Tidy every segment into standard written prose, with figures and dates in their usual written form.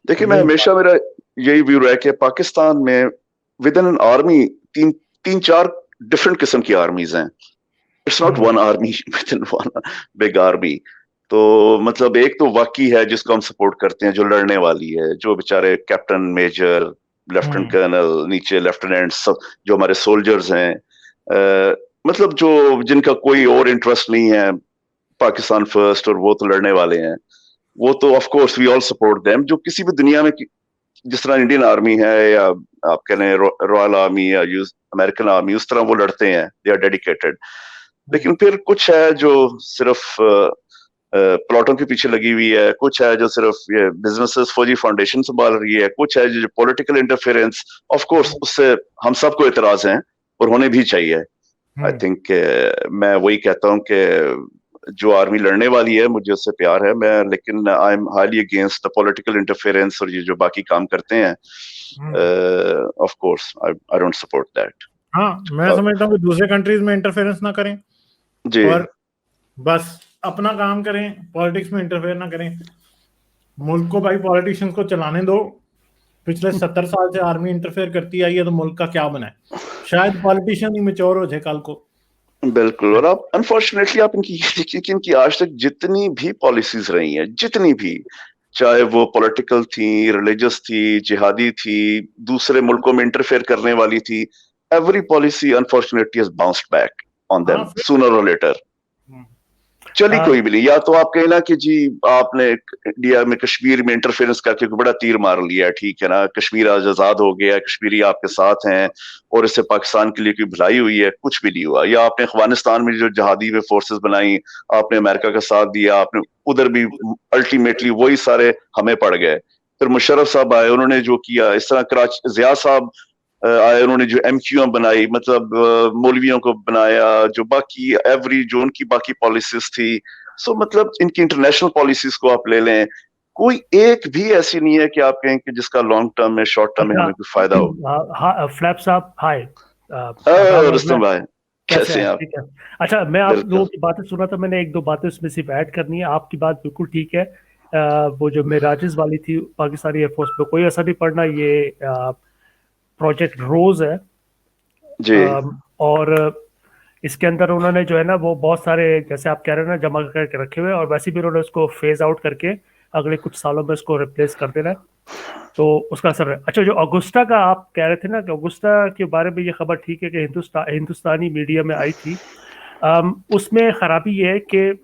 देखिए मैं हमेशा मेरा यही व्यू रहा है कि पाकिस्तान में विद इन एन आर्मी तीन चार डिफरेंट किस्म की आर्मीज हैं. It's not one army with in one big army. तो मतलब एक तो वाकई है जिसको हम सपोर्ट करते हैं, जो लड़ने वाली है, जो बेचारे कैप्टन, मेजर, लेफ्टिनेंट कर्नल, नीचे लेफ्टिनेंट, सब जो हमारे सोल्जर्स हैं, मतलब जो जिनका कोई और इंटरेस्ट नहीं है पाकिस्तान फर्स्ट, और वो तो लड़ने वाले हैं, वो तो of course we all support them. जो किसी भी दुनिया में जिस तरह इंडियन आर्मी है या आप कह रहे हैं रॉयल आर्मी या अमेरिकन आर्मी, उस तरह वो लड़ते हैं, दे आर डेडिकेटेड. लेकिन फिर कुछ है जो सिर्फ प्लॉटों के पीछे लगी हुई है, कुछ है जो सिर्फ ये बिजनेसेस, फौजी फाउंडेशन संभाल रही है, कुछ है जो पॉलिटिकल इंटरफेरेंस. ऑफ कोर्स उससे हम सबको इतराज हैं और होने भी चाहिए. आई थिंक मैं वही कहता हूँ कि जो आर्मी लड़ने वाली है मुझे उससे प्यार है, मैं, लेकिन I am highly against the political interference और ये जो बाकी काम करते हैं. Of course I don't support that. हाँ, मैं समझता हूँ कि दूसरे कंट्रीज में इंटरफेरेंस ना करें जी, और बस अपना काम करें, पॉलिटिक्स में इंटरफेयर ना करें. मुल्क को भाई पॉलिटिशियंस को चलाने दो. पिछले 70 साल से आर्मी इंटरफेयर करती आई है तो मुल्क का क्या बना है? शायद पॉलिटिशियन ही मैच्योर हो जाए कल को. बिल्कुल. और आप अनफॉर्चुनेटली आप इनकी आज तक जितनी भी पॉलिसीज रही हैं, जितनी भी, चाहे वो पॉलिटिकल थी, रिलीजियस थी, जिहादी थी, दूसरे मुल्कों में इंटरफेयर करने वाली थी, every policy unfortunately has bounced back on them sooner और लेटर. चली कोई भी नहीं. या तो आप कहें ना कि जी आपने इंडिया में कश्मीर में इंटरफेरेंस करके बड़ा तीर मार लिया, ठीक है ना, कश्मीर आज आजाद हो गया, कश्मीरी आपके साथ हैं और इससे पाकिस्तान के लिए कोई भलाई हुई है, कुछ भी नहीं हुआ. या आपने अफगानिस्तान में जो जहादी में फोर्सेस बनाई, आपने अमेरिका का साथ दिया, आपने उधर भी अल्टीमेटली वही सारे हमें पड़ गए. फिर मुशर्रफ साहब आए, उन्होंने जो किया, इस तरह कराची जिया साहब आए, उन्होंने जो एमक्यूएम बनाई, मतलब मौलवियों को बनाया, जो बाकी एवरी जो उनकी बाकी पॉलिसीज थी. सो मतलब इनकी इंटरनेशनल पॉलिसीज को आप ले लें, कोई एक भी ऐसी नहीं है कि आप कहें कि जिसका लॉन्ग टर्म में, शॉर्ट टर्म में हमें कोई फायदा हो. फ्लैप साहब हाय. रुस्तम भाई कैसे हैं आप? ठीक है. अच्छा, मैं आप लोगों की बातें सुना था, मैंने एक दो बातें उसमें सिर्फ ऐड करनी है. आपकी बात बिल्कुल ठीक है. वो जो मेराजिस वाली थी पाकिस्तानी एयरफोर्स पे, कोई असर नहीं पड़ना. ये प्रोजेक्ट रोज है जी. और इसके अंदर उन्होंने जो है ना वो बहुत सारे, जैसे आप कह रहे हैं ना, जमा करके रखे हुए, और वैसे भी उन्होंने उसको फेज आउट करके अगले कुछ सालों में उसको रिप्लेस कर देना है, तो उसका असर है. अच्छा, जो अगुस्टा का आप कह रहे थे ना कि अगुस्टा के बारे में ये खबर ठीक है कि हिंदुस्तानी मीडिया में आई थी. उसमें खराबी ये है कि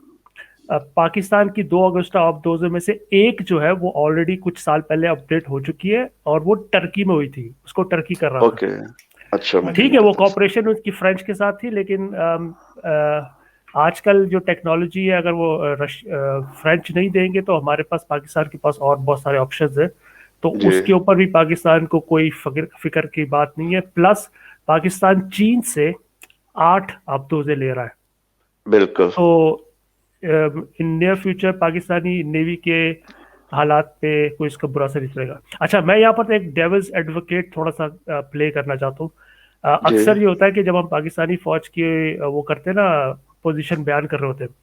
पाकिस्तान की 2 अगुस्टा ऑफ में से एक जो है वो ऑलरेडी कुछ साल पहले अपडेट हो चुकी है और वो टर्की में हुई थी. उसको टर्की कर रहा था. अच्छा, ठीक है, वो कॉपरेशन उसकी फ्रेंच के साथ थी, लेकिन आजकल जो टेक्नोलॉजी है, अगर वो फ्रेंच नहीं देंगे तो हमारे पास, पाकिस्तान के पास और बहुत सारे ऑप्शंस हैं. तो उसके ऊपर भी पाकिस्तान को कोई फिक्र की बात नहीं है. प्लस पाकिस्तान चीन से 8 अब्दोजे ले रहा है. बिल्कुल. तो in near future Pakistani navy के हालात पे कोई इसका बुरा असर नहीं पड़ेगा. अच्छा, मैं यहाँ पर एक डेविल्स एडवोकेट थोड़ा सा प्ले करना चाहता हूँ. अक्सर ये होता है कि जब हम पाकिस्तानी फौज के वो करते हैं ना, पोजीशन बयान कर रहे होते हैं,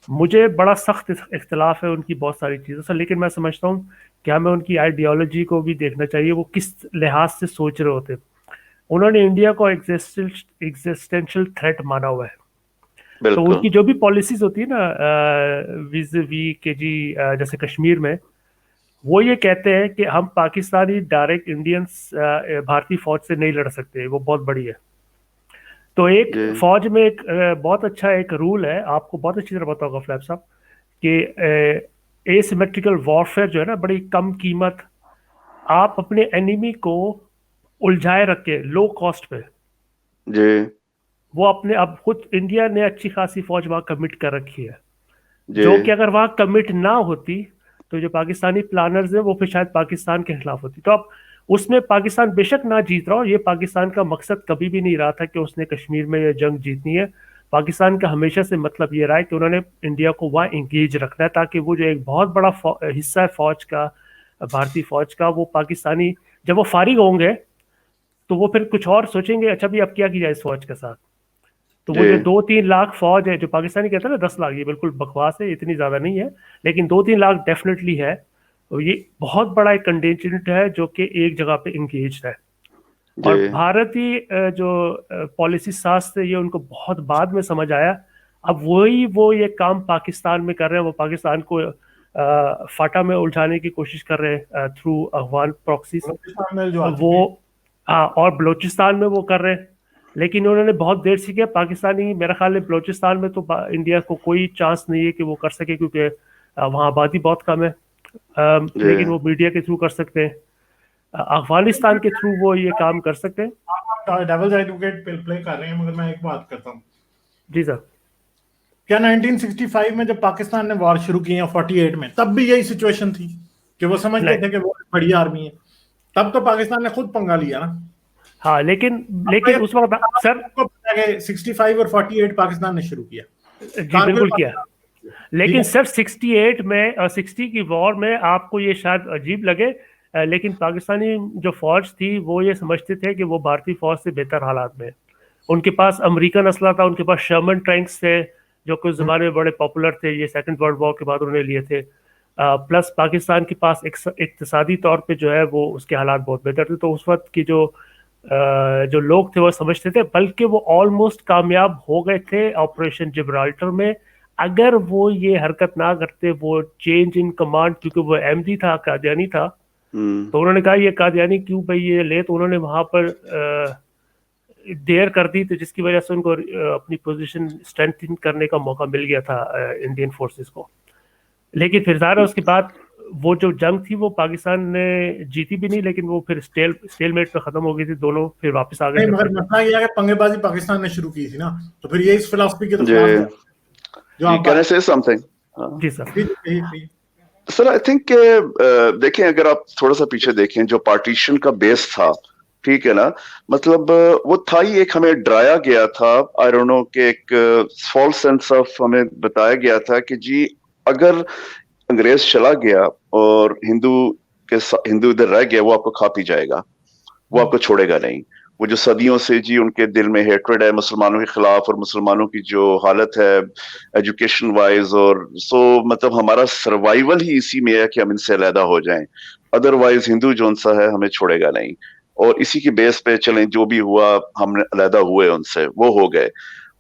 मुझे बड़ा सख्त इख्तिलाफ है उनकी बहुत सारी चीज़ों से, लेकिन मैं समझता हूँ कि हमें उनकी आइडियोलॉजी को भी देखना चाहिए, वो किस लिहाज से सोच रहे होते हैं. उन्होंने इंडिया को एग्जिस्टेंशियल थ्रेट माना हुआ है. तो उनकी जो भी पॉलिसीज होती है ना विज वी के जी, जैसे कश्मीर में, वो ये कहते हैं कि हम पाकिस्तानी डायरेक्ट इंडियंस भारतीय फौज से नहीं लड़ सकते, वो बहुत बड़ी है. तो एक फौज में एक बहुत अच्छा एक रूल है, आपको बहुत अच्छी तरह पता होगा फ्लैप साहब, कि एसिमेट्रिकल वॉरफेयर जो है ना, बड़ी कम कीमत, आप अपने एनिमी को उलझाए रख के लो कॉस्ट पे जी. वो अपने, अब खुद इंडिया ने अच्छी खासी फौज वहां कमिट कर रखी है, जो कि अगर वहां कमिट ना होती तो जो पाकिस्तानी प्लानर्स हैं वो फिर शायद पाकिस्तान के खिलाफ होती. तो अब उसमें पाकिस्तान बेशक ना जीत रहा हो, ये पाकिस्तान का मकसद कभी भी नहीं रहा था कि उसने कश्मीर में ये जंग जीतनी है. पाकिस्तान का हमेशा से मतलब ये रहा है कि उन्होंने इंडिया को वहाँ इंगेज रखना है, ताकि वो जो एक बहुत बड़ा हिस्सा है फौज का, भारतीय फौज का, वो पाकिस्तानी जब वो फारिग होंगे तो वो फिर कुछ और सोचेंगे, अच्छा भी अब क्या किया जाए इस फौज के साथ. तो वो जो 2-3 लाख फौज है, जो पाकिस्तानी कहते हैं ना 10 लाख, ये बिल्कुल बकवास है, इतनी ज्यादा नहीं है, लेकिन 2-3 लाख डेफिनेटली है. یہ بہت بڑا ایک کنٹینجنٹ ہے جو کہ ایک جگہ پہ انگیجڈ ہے. اور بھارتی جو پالیسی ساز تھے یہ ان کو بہت بعد میں سمجھ آیا. اب وہی وہ یہ کام پاکستان میں کر رہے ہیں, وہ پاکستان کو فاٹا میں الجھانے کی کوشش کر رہے ہیں تھرو افغان پراکسیز, وہ اور بلوچستان میں وہ کر رہے ہیں. لیکن انہوں نے بہت دیر سے کیا. پاکستانی میرا خیال ہے بلوچستان میں تو انڈیا کو کوئی چانس نہیں ہے کہ وہ کر سکے, کیونکہ وہاں آبادی بہت کم ہے, لیکن وہ میڈیا کے تھرو کر سکتے ہیں. افغانستان کے تھرو وہ یہ کام کر سکتے ہیں. ڈیولز ایڈوکیٹ پلے کر رہے ہیں, مگر میں ایک بات کرتا ہوں. جی سر. کیا 1965 میں جب پاکستان نے وار شروع کی 48 میں, تب بھی یہی سچویشن تھی کہ وہ سمجھتے تھے کہ وہ بڑی آرمی ہے؟ تب تو پاکستان نے خود پنگا لیا نا. ہاں لیکن اس وقت سر 65 اور 48 پاکستان نے شروع کیا. جی بالکل کیا. لیکن سر 68 میں اور 60 کی وار میں آپ کو یہ شاید عجیب لگے, لیکن پاکستانی جو فوج تھی وہ یہ سمجھتے تھے کہ وہ بھارتی فوج سے بہتر حالات میں. ان کے پاس امریکن اسلحہ تھا, ان کے پاس شرمن ٹینکس تھے جو کچھ زمانے میں بڑے پاپولر تھے, یہ سیکنڈ ورلڈ وار کے بعد انہوں نے لیے تھے. پلس پاکستان کے پاس اقتصادی طور پہ جو ہے وہ اس کے حالات بہت بہتر تھے. تو اس وقت کی جو لوگ تھے وہ سمجھتے تھے, بلکہ وہ آلموسٹ کامیاب ہو گئے تھے آپریشن جبرالٹر میں. اگر وہ یہ حرکت نہ کرتے, وہ چینج ان کمانڈ, کیونکہ وہ احمدی تھا, قادیانی تھا, تو انہوں نے کہا یہ قادیانی کیوں بھائی یہ لے, تو انہوں نے وہاں پر دیر کر دی, تو جس کی وجہ سے ان کو اپنی پوزیشن اسٹرینتھن کرنے کا موقع مل گیا تھا انڈین فورسز کو. لیکن پھر ظاہر اس کے بعد وہ جو جنگ تھی وہ پاکستان نے جیتی بھی نہیں, لیکن وہ پھر اسٹیل میٹ پہ ختم ہو گئی تھی, دونوں پھر واپس آ گئے. مگر مسئلہ یہ ہے کہ پنگے بازی پاکستان نے شروع کی تھی نا, تو پھر یہ اس فلسفی کے تو جی سر. سر آئی تھنک دیکھیں, اگر آپ تھوڑا سا پیچھے دیکھیں, جو پارٹیشن کا بیس تھا, ٹھیک ہے نا, مطلب وہ تھا ہی ایک ہمیں ڈرایا گیا تھا, آئی ڈونٹ نو, کہ ایک فالس سینس آف ہمیں بتایا گیا تھا کہ جی اگر انگریز چلا گیا اور ہندو ادھر رہ گیا, وہ آپ کو کھا پی جائے گا, وہ آپ کو چھوڑے گا نہیں. وہ جو صدیوں سے جی ان کے دل میں ہیٹریڈ ہے مسلمانوں کے خلاف, اور مسلمانوں کی جو حالت ہے ایجوکیشن وائز, اور سو مطلب ہمارا سروائیول ہی اسی میں ہے کہ ہم ان سے علیحدہ ہو جائیں, ادروائز ہندو جون سا ہے ہمیں چھوڑے گا نہیں. اور اسی کی بیس پہ چلیں, جو بھی ہوا ہم نے علیحدہ ہوئے ان سے, وہ ہو گئے.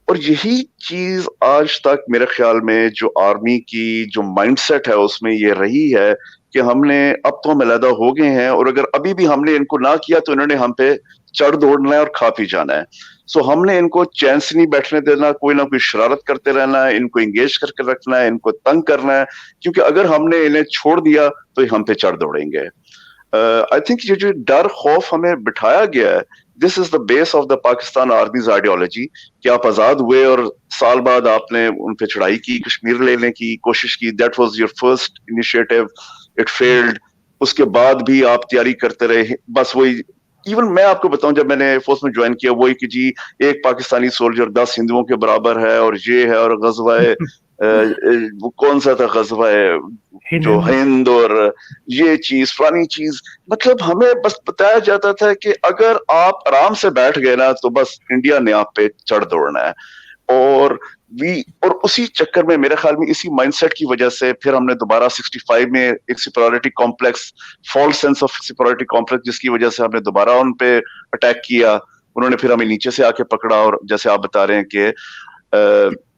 اور یہی چیز آج تک میرے خیال میں جو آرمی کی جو مائنڈ سیٹ ہے اس میں یہ رہی ہے کہ ہم نے اب تو ہم علیحدہ ہو گئے ہیں, اور اگر ابھی بھی ہم نے ان کو نہ کیا تو انہوں نے ہم پہ چڑھ دوڑنا ہے اور کھا پی جانا ہے. سو ہم نے ان کو چین سے نہیں بیٹھنے دینا, کوئی نہ کوئی شرارت کرتے رہنا ہے, ان کو انگیج کر کے رکھنا ہے, ان کو تنگ کرنا ہے, کیونکہ اگر ہم نے انہیں چھوڑ دیا تو یہ ہم پہ چڑھ دوڑیں گے. آئی تھنک یہ جو ڈر خوف ہمیں بٹھایا گیا ہے, this is the base of the Pakistan army's ideology, کہ آپ آزاد ہوئے اور سال بعد آپ نے ان پہ چڑھائی کی, کشمیر لینے کی کوشش کی, that was your first initiative, it failed. اس کے بعد بھی آپ تیاری کرتے رہے, بس وہی. ایون میں آپ کو بتاؤں, جب میں نے فورس میں جوائن کیا, وہی کہ جی ایک پاکستانی سولجر 10 ہندوؤں کے برابر ہے, اور یہ ہے, اور غزوہ وہ کون سا تھا غزوہ جو ہند, اور یہ چیز فلانی چیز, مطلب ہمیں بس بتایا جاتا تھا کہ اگر آپ آرام سے بیٹھ گئے نا تو بس انڈیا نے آپ پہ چڑھ دوڑنا ہے. اور اسی چکر میں میرے خیال میں اسی مائنڈ سیٹ کی وجہ سے پھر ہم نے دوبارہ 65 میں ایک superiority complex, false sense of superiority complex, جس کی وجہ سے ہم نے دوبارہ ان پہ اٹیک کیا. انہوں نے پھر ہمیں نیچے سے آ کے پکڑا, اور جیسے آپ بتا رہے ہیں کہ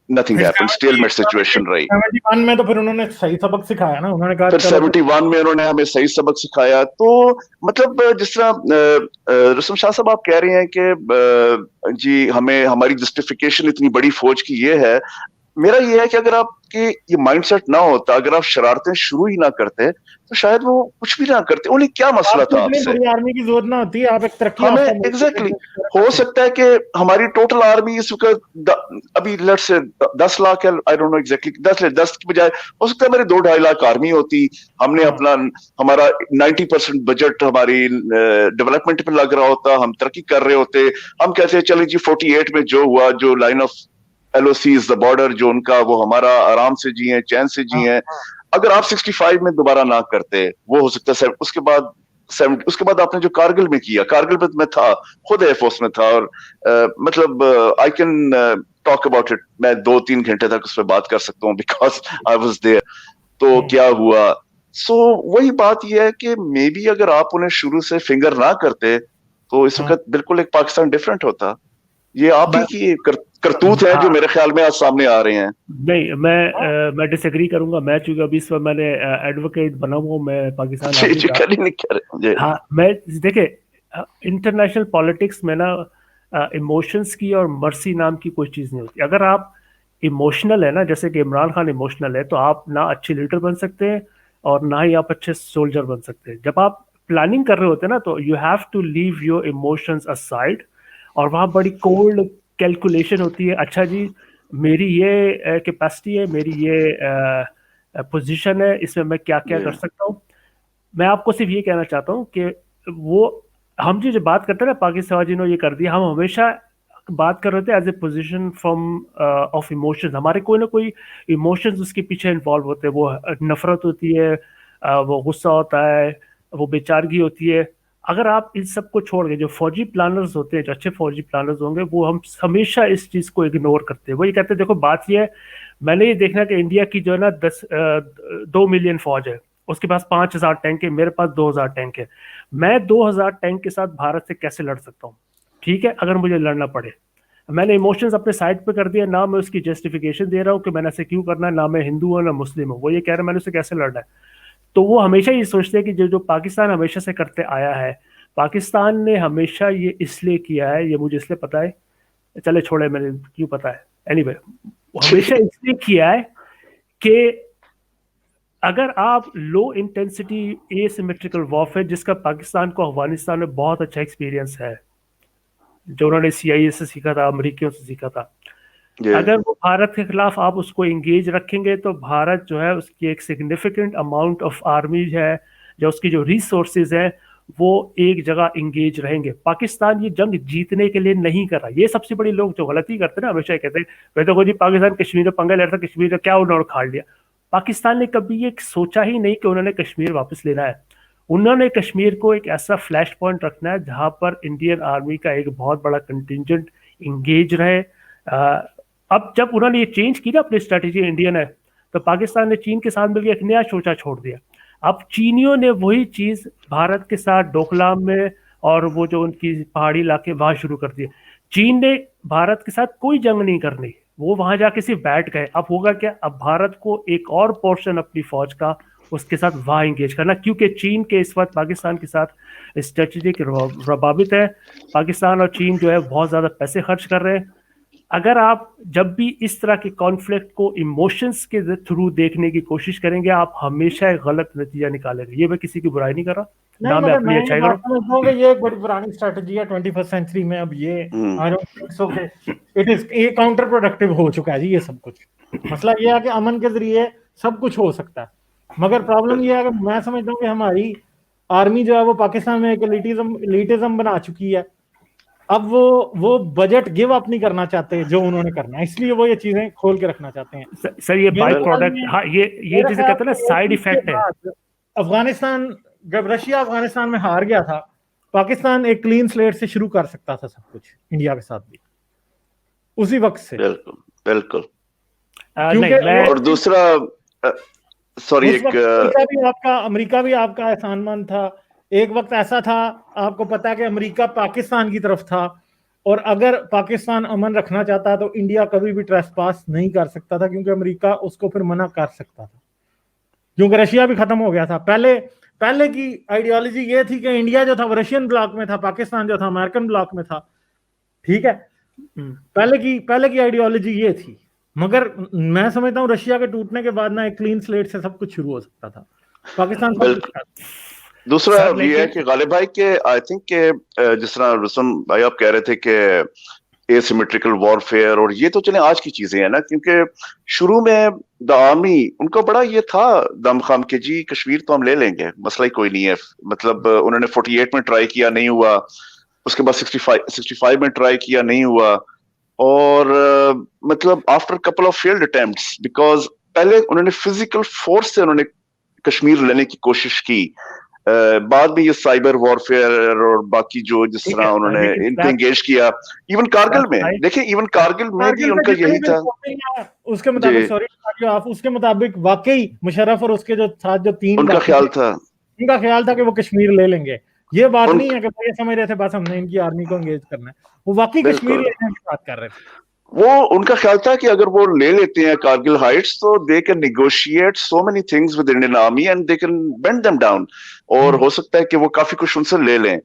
nothing happened, stalemate situation رہی. 71 میں تو پھر انہوں نے صحیح سبق سکھایا نا, انہوں نے کہا پھر 71 میں انہوں نے ہمیں صحیح سبق سکھایا. تو مطلب جس طرح رسم شاہ صاحب آپ کہہ رہے ہیں کہ جی ہمیں ہماری جسٹیفیکیشن اتنی بڑی فوج کی یہ ہے, میرا یہ ہے کہ اگر آپ کی یہ مائنڈ سیٹ نہ ہوتا, اگر آپ شرارتیں شروع ہی نہ کرتے, تو شاید وہ کچھ بھی نہ کرتے. انہیں کیا مسئلہ تھا آپ سے, آرمی کی ضرورت نہ ہوتی, آپ ایک ترقی ہمیں ایگزیکٹلی ہو سکتا ہے کہ ہماری ٹوٹل آرمی اس وقت ابھی لیٹ سے 10 لاکھ ہے, آئی ڈونٹ نو ایگزیکٹلی 10 کی بجائے ہو سکتا ہے ہماری 2-2.5 لاکھ آرمی ہوتی. ہم نے ہمارا 90% بجٹ ہماری ڈیولپمنٹ پہ لگ رہا ہوتا, ہم ترقی کر رہے ہوتے. ہم کہتے ہیں چلیں جی 48 میں جو ہوا, جو line of LOCs, the border جو ان کا, وہ ہمارا آرام سے جی ہیں, چین سے جی ہیں. اگر آپ 65 میں دوبارہ نہ کرتے, وہ ہو سکتا ہے اس کے بعد آپ نے جو کارگل میں کیا, کارگل میں تھا, خود ایئر فورس میں تھا, اور مطلب I can talk about it, میں 2-3 گھنٹے تک اس پہ بات کر سکتا ہوں, بیکاز آئی واز دیئر. تو کیا ہوا, سو وہی بات یہ ہے کہ مے بی اگر آپ انہیں شروع سے فنگر نہ کرتے تو اس وقت بالکل ایک پاکستان ڈفرینٹ ہوتا. یہ آپ ہی کی کرتوت ہے جو میرے خیال میں آج سامنے آ رہے ہیں. نہیں میں ڈس ایگری کروں گا. میں چونکہ ابھی اس وقت میں نے ایڈوکیٹ بنا ہوں میں پاکستان آرمی کا. ہاں میں دیکھیں انٹرنیشنل پالیٹکس میں نا ایموشنس کی اور مرسی نام کی کوئی چیز نہیں ہوتی. اگر آپ ایموشنل ہے نا, جیسے کہ عمران خان ایموشنل ہے, تو آپ نہ اچھے لیڈر بن سکتے ہیں اور نہ ہی آپ اچھے سولجر بن سکتے ہیں. جب آپ پلاننگ کر رہے ہوتے ہیں نا تو you have to leave your emotions aside, اور وہاں بڑی کولڈ کیلکولیشن ہوتی ہے. اچھا جی میری یہ کیپیسٹی ہے, میری یہ پوزیشن ہے, اس میں میں کیا کیا کر سکتا ہوں. میں آپ کو صرف یہ کہنا چاہتا ہوں کہ وہ ہم جو بات کرتے ہیں نا پاکستان جنہوں نے یہ کر دیا, ہم ہمیشہ بات کر رہے تھے as a position from of emotions. ہمارے کوئی نہ کوئی ایموشنز اس کے پیچھے انوالو ہوتے ہیں. وہ نفرت ہوتی ہے, وہ غصہ ہوتا ہے, وہ بے چارگی ہوتی ہے. اگر آپ ان سب کو چھوڑ کے جو فوجی پلانرز ہوتے ہیں, جو اچھے فوجی پلانرز ہوں گے, وہ ہم ہمیشہ اس چیز کو اگنور کرتے ہیں. وہ یہ کہتے ہیں دیکھو بات یہ ہے, میں نے یہ دیکھنا کہ انڈیا کی جو ہے نا 2 ملین فوج ہے, اس کے پاس 5,000 ٹینک ہے, میرے پاس 2,000 ٹینک ہے. میں 2,000 ٹینک کے ساتھ بھارت سے کیسے لڑ سکتا ہوں؟ ٹھیک ہے, اگر مجھے لڑنا پڑے. میں نے ایموشنز اپنے سائڈ پہ کر دیا, نہ میں اس کی جسٹیفیکیشن دے رہا ہوں کہ میں نے ایسے کیوں کرنا ہے, نہ میں ہندو ہوں نہ مسلم ہوں. وہ یہ کہہ رہے ہیں میں نے اسے کیسے لڑنا ہے. تو وہ ہمیشہ یہ سوچتے ہیں کہ جو پاکستان ہمیشہ سے کرتے آیا ہے, پاکستان نے ہمیشہ یہ اس لیے کیا ہے, یہ مجھے اس لیے پتا ہے, چلے چھوڑے میں کیوں پتا ہے, اینی وے ہمیشہ اس لیے کیا ہے کہ اگر آپ لو انٹینسٹی اے سیمیٹریکل وارفیئر, جس کا پاکستان کو افغانستان میں بہت اچھا ایکسپیرینس ہے, جو انہوں نے CIA سے سیکھا تھا, امریکیوں سے سیکھا تھا, اگر وہ بھارت کے خلاف آپ اس کو انگیج رکھیں گے تو بھارت جو ہے اس کی ایک سگنیفیکنٹ اماؤنٹ آف آرمی ہے, جو اس کی جو ریسورسز ہیں وہ ایک جگہ انگیج رہیں گے. پاکستان یہ جنگ جیتنے کے لیے نہیں کر رہا. یہ سب سے بڑی لوگ جو غلطی کرتے ہیں نا, ہمیشہ کہتے ہیں میں تو جی پاکستان کشمیر میں پنگا لڑتا, کشمیر کا کیا انہوں نے کھاڑ لیا. پاکستان نے کبھی یہ سوچا ہی نہیں کہ انہوں نے کشمیر واپس لینا ہے. انہوں نے کشمیر کو ایک ایسا فلیش پوائنٹ رکھنا ہے جہاں پر انڈین آرمی کا ایک بہت بڑا کنٹینجنٹ انگیج رہے. اب جب انہوں نے یہ چینج کی نا اپنی اسٹریٹجی انڈین ہے, تو پاکستان نے چین کے ساتھ مل کے ایک نیا سوچا چھوڑ دیا. اب چینیوں نے وہی چیز بھارت کے ساتھ ڈوکلام میں اور وہ جو ان کی پہاڑی علاقے وہاں شروع کر دیے. چین نے بھارت کے ساتھ کوئی جنگ نہیں کرنی, وہ وہاں جا کے صرف بیٹھ گئے. اب ہوگا کیا, اب بھارت کو ایک اور پورشن اپنی فوج کا اس کے ساتھ وہاں انگیج کرنا, کیونکہ چین کے اس وقت پاکستان کے ساتھ اسٹریٹجک روابط ہے. پاکستان اور چین جو ہے بہت زیادہ پیسے خرچ کر رہے ہیں. اگر آپ جب بھی اس طرح کے کانفلکٹ کو ایموشنز کے تھرو دیکھنے کی کوشش کریں گے, آپ ہمیشہ ایک غلط نتیجہ نکالیں گے. یہ میں کسی کی برائی نہیں کر رہا, نہ میں اپنی اچھائی کر رہا ہوں. یہ ایک بڑی پرانی اسٹریٹجی ہے 21st سینچری میں. اب یہ یہ کاؤنٹر پروڈکٹیو ہو چکا ہے جی یہ سب کچھ. مسئلہ یہ ہے کہ امن کے ذریعے سب کچھ ہو سکتا ہے, مگر پرابلم یہ ہے کہ میں سمجھتا ہوں کہ ہماری آرمی جو ہے وہ پاکستان میں ایک ایلیٹزم بنا چکی ہے. اب وہ بجٹ گیو اپ نہیں کرنا چاہتے جو انہوں نے کرنا ہے, اس لیے وہ یہ چیزیں کھول کے رکھنا چاہتے ہیں. سر یہ بائی پروڈکٹ, ہاں یہ جسے کہتے ہیں نا سائیڈ ایفیکٹ ہے. افغانستان جب رشیا افغانستان میں ہار گیا تھا, پاکستان ایک کلین سلیٹ سے شروع کر سکتا تھا سب کچھ انڈیا کے ساتھ بھی اسی وقت سے. بالکل. اور دوسرا سوری, امریکہ بھی آپ کا احسان مند تھا. ایک وقت ایسا تھا, آپ کو پتا ہے کہ امریکہ پاکستان کی طرف تھا, اور اگر پاکستان امن رکھنا چاہتا تو انڈیا کبھی بھی ٹریس پاس نہیں کر سکتا تھا, کیونکہ امریکہ اس کو پھر منع کر سکتا تھا, کیونکہ رشیا بھی ختم ہو گیا تھا. پہلے کی آئیڈیالوجی یہ تھی کہ انڈیا جو تھا وہ رشین بلاک میں تھا, پاکستان جو تھا امریکن بلاک میں تھا. ٹھیک ہے, پہلے کی آئیڈیالوجی یہ تھی, مگر میں سمجھتا ہوں رشیا کے ٹوٹنے کے بعد نا ایک کلین سلیٹ سے سب کچھ شروع ہو سکتا تھا. پاکستان دوسرا یہ ہے کہ غالب بھائی کہ آئی تھنک کہ جس طرح رسم بھائی آپ کہہ رہے تھے کہ اے سیمیٹریکل وارفیئر, اور یہ تو چلیں آج کی چیزیں ہیں نا, کیونکہ شروع میں دا آرمی ان کا بڑا یہ تھا دم خام کہ جی کشمیر تو ہم لے لیں گے, مسئلہ ہی کوئی نہیں ہے. مطلب انہوں نے 48 میں ٹرائی کیا, نہیں ہوا. اس کے بعد 65 میں ٹرائی کیا, نہیں ہوا. اور مطلب after couple of field attempts, because پہلے انہوں نے فزیکل فورس سے انہوں نے کشمیر لینے کی کوشش کی. بعد में ये साइबर वॉरफेयर और बाकी जो जिस ठीक तरह है, उन्होंने लेकिन इनको फ्लैग एंगेज किया, इवन कारगिल में फ्लैग देखिए, इवन कारगिल में भी कारगिल उनका जितनी यही भी था रिपोर्टिंग है, उसके मुताबिक, सॉरी आप, उसके मुताबिक वाकई मुशर्रफ और उसके जो साथ जो 3 उनका बाकी ख्याल था। उनका ख्याल था कि वो कश्मीर ले लेंगे। ये बात उन नहीं है कि वो ये समझ रहे थे बस हमने इनकी आर्मी को एंगेज करना है, वो वाकई कश्मीर बिल्कुल लेने की बात कर रहे थे। वो उनका ख्याल था कि अगर वो ले लेते हैं कारगिल हाइट्स तो they can negotiate so many things with Indian army and they can bend them down, और हो सकता है कि वो काफी कुछ उनसे ले लें।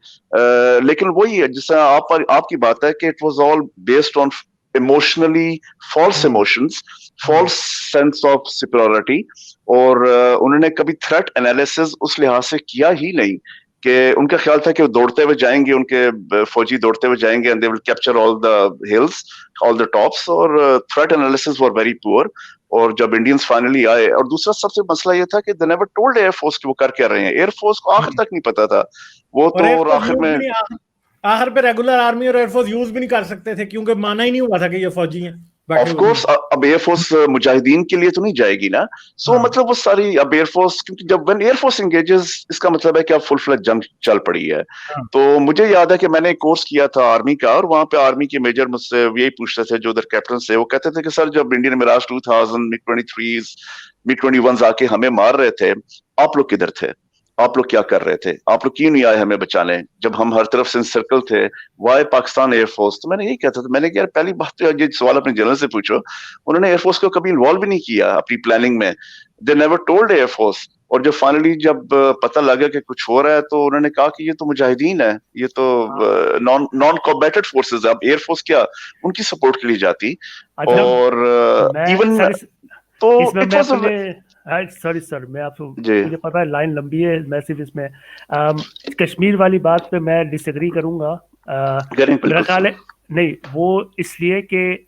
लेकिन वही है जिस तरह आपकी बात है कि it was all based on emotionally false emotions, false sense of superiority, और उन्होंने कभी थ्रेट एनालिसिस उस लिहाज से किया ही नहीं कि उनका ख्याल था कि वो दौड़ते हुए जाएंगे, उनके फौजी दौड़ते हुए जाएंगे and they will capture all the hills, all the tops, और threat analysis were very poor. और जब इंडियंस फाइनली आए, और दूसरा सबसे मसला ये था कि दे नेवर टोल्ड एयरफोर्स कि वो कर क्या रहे हैं, एयरफोर्स को आखिर तक नहीं पता था वो और तो, और एयरफोर्स आखिर यूज में भी नहीं, आखिर पे रेगुलर आर्मी और एयरफोर्स यूज भी नहीं कर सकते थे क्योंकि माना ही नहीं हुआ था कि ये फौजी हैं बैठे ऑफ हुए कोर्स अब एयरफोर्स मुजाहिदीन के लिए तो नहीं जाएगी ना, सो हाँ। मतलब वो सारी अब एयरफोर्स, क्योंकि जब व्हेन एयरफोर्स एंगेजेस इसका मतलब है कि अब फुल फ्लैग जंग चल पड़ी है। हाँ। तो मुझे याद है कि मैंने एक कोर्स किया था आर्मी का, और वहां पे आर्मी के मेजर मुझसे यही पूछते थे जो उधर कैप्टन थे, वो कहते थे कि सर जब इंडियन मिराज 2000 MiG-23s MiG-21s आके हमें मार रहे थे, आप लोग किधर थे, आप लोग क्या कर रहे थे, आप लोग क्यों नहीं आए हमें बचाने जब हम हर तरफ से सर्कल थे, वाई पाकिस्तान एयरफोर्स। तो मैंने यही कहता था, मैंने कहा यार पहली बात तो ये सवाल अपने जनरल से पूछो, उन्होंने एयरफोर्स को कभी इन्वॉल्व भी नहीं किया अपनी प्लानिंग में, दे नेवर टोल्ड एयरफोर्स। और जब फाइनली जब पता लगा कि कुछ हो रहा है तो उन्होंने कहा कि ये तो मुजाहिदीन है, ये तो नॉन कॉम्बैटेड फोर्सेस है, अब एयरफोर्स क्या उनकी सपोर्ट के लिए जाती। अच्छा, और मैं इवन सर तो इसमें इट मैं वाज अपने सॉरी सर, मैं आपको, जी मुझे पता है लाइन लंबी है, मैं सिर्फ इसमें कश्मीर वाली बात पे मैं डिसएग्री करूंगा। करें मेरा बिल्कुल ख्याल है नहीं, वो इसलिए कि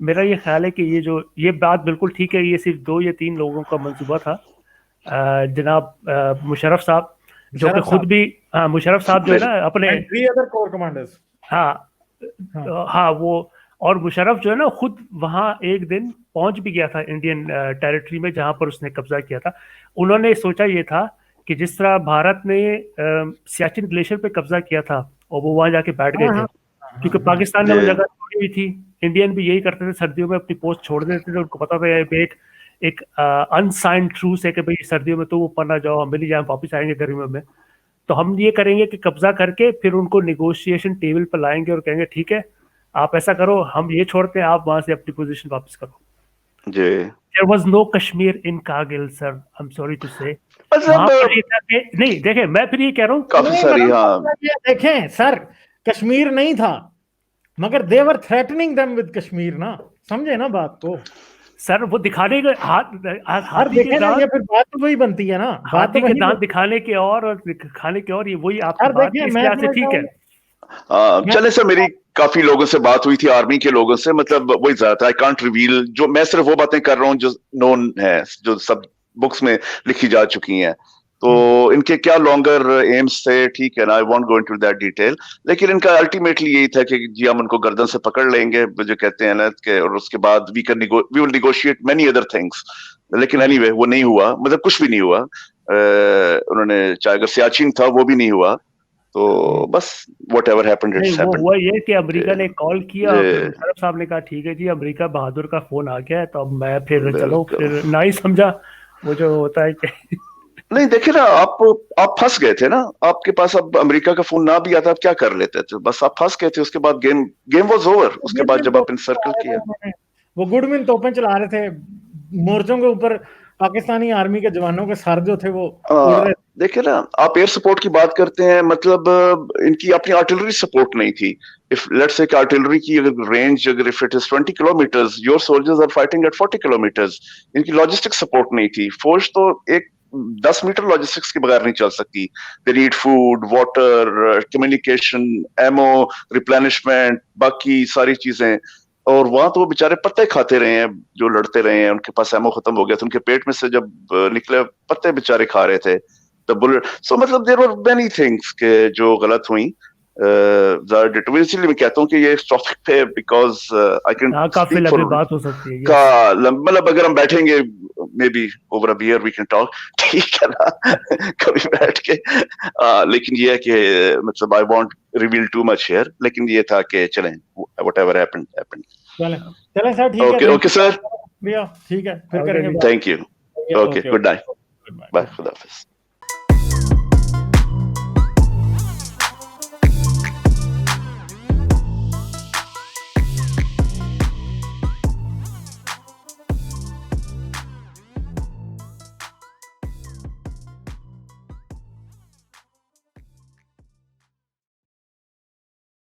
मेरा ये ख्याल है कि ये बात बिल्कुल ठीक है, ये सिर्फ 2 या 3 लोगों का मंसूबा था। जनाब मुशर्रफ साहब जो कि खुद भी, हाँ मुशर्रफ साहब जो है ना अपने, and 3 other corps commanders। हाँ हाँ वो, और मुशर्रफ जो है ना खुद वहाँ एक दिन पहुंच भी गया था इंडियन टेरिटरी में जहां पर उसने कब्जा किया था। उन्होंने सोचा ये था कि जिस तरह भारत ने सियाचिन ग्लेशियर पे कब्जा किया था और वो वहां जाके बैठ गए थे, क्योंकि पाकिस्तान ने वो जगह छोड़ी हुई थी। इंडियन भी यही करते थे, सर्दियों में अपनी पोस्ट छोड़ देते थे, उनको पता था एक अनसाइंड ट्रूस है कि भाई सर्दियों में तो ऊपर ना जाओ, हम मिली जाए, वापस आएंगे गर्मियों में। तो हम ये करेंगे कि कब्जा करके फिर उनको निगोशिएशन टेबल पर लाएंगे और कहेंगे ठीक है आप ऐसा करो, हम ये छोड़ते हैं, आप वहां से अपनी पोजीशन वापस करो। जी There was no Kashmir in Kargil, sir. I'm sorry to say. मतलब नहीं देखें, मैं फिर ये कह रहा हूँ काफी सारी, हाँ देखें सर, कश्मीर नहीं था मगर दे वर थ्रेटनिंग देम विद कश्मीर ना, समझे ना बात को सर, वो दिखाने के हाथी के दांत, ये फिर बात तो वही बनती है ना, हाथी के दांत दिखाने के और खाने के और, ये वही आपकी बात इस लिहाज से ठीक है। चले सर, मेरी काफी लोगों से बात हुई थी आर्मी के लोगों से, मतलब वही ज्यादा आई कांट रिवील, जो मैं सिर्फ वो बातें कर रहा हूँ जो नोन है, जो सब बुक्स में लिखी जा चुकी हैं। तो इनके क्या लॉन्गर एम्स थे, ठीक है ना, I want go into that detail, लेकिन इनका अल्टीमेटली यही था कि जी हम उनको गर्दन से पकड़ लेंगे जो कहते हैं ना कि, और उसके बाद we will negotiate many other things. लेकिन एनीवे वो नहीं हुआ, मतलब कुछ भी नहीं हुआ। उन्होंने चाहे अगर सियाचिन था वो भी नहीं हुआ, तो बस व्हाटएवर हैपेंड इट्स हैपेंड। हुआ ये कि अमेरिका ने कॉल किया, फिर मुशर्रफ साहब ने कहा ठीक है जी अमेरिका बहादुर का फोन आ गया है, तो अब मैं फिर चलो फिर ना ही समझा वो जो होता है कि नहीं देखिए ना, आप फंस गए थे ना, आपके पास अब अमेरिका का फोन ना भी आता आप क्या कर लेते थे, बस आप फंस गए थे, उसके बाद गेम वाज ओवर। उसके बाद जब आप इनसर्कल किया, वो गुडविन तोपें चला रहे थे मोर्चों के ऊपर, पाकिस्तानी आर्मी के जवानों के सर जो थे वो उड़ रहे। देखिए ना, आप एयर सपोर्ट की बात करते हैं, मतलब इनकी अपनी आर्टिलरी सपोर्ट नहीं थी। इफ लेट्स से आर्टिलरी की अगर रेंज अगर if it is 20 kilometres, your soldiers are fighting at 40 kilometres. इनकी लॉजिस्टिक सपोर्ट नहीं थी। फौज तो एक 10 मीटर लॉजिस्टिक्स के बगैर नहीं चल सकती। They need food, water, communication, ammo, replenishment, बाकी सारी चीजें। और वहां तो वो बेचारे पत्ते खाते रहे हैं, जो लड़ते रहे हैं, उनके पास एमो खत्म हो गया तो उनके पेट में से जब निकले पत्ते बेचारे खा रहे थे द बुलेट। सो मतलब देयर वर मेनी थिंग्स के जो गलत हुई। ज़्यादा डिटेल, इसलिए मैं कहता हूँ कि ये इस टॉपिक पे बिकॉज आई कैन हाँ, काफी लंबी बात हो सकती है। का मतलब अगर हम बैठेंगे maybe over a beer we can talk, ठीक है ना, कभी बैठ के, लेकिन ये है कि मतलब I won't reveal too much here, लेकिन ये था कि चलें व्हाटएवर हैपेंड हैपेंड। चलें सर, ठीक है। ओके ओके सर, ठीक है, फिर करेंगे। Thank you, okay, good night, bye, खुदा हाफिज़।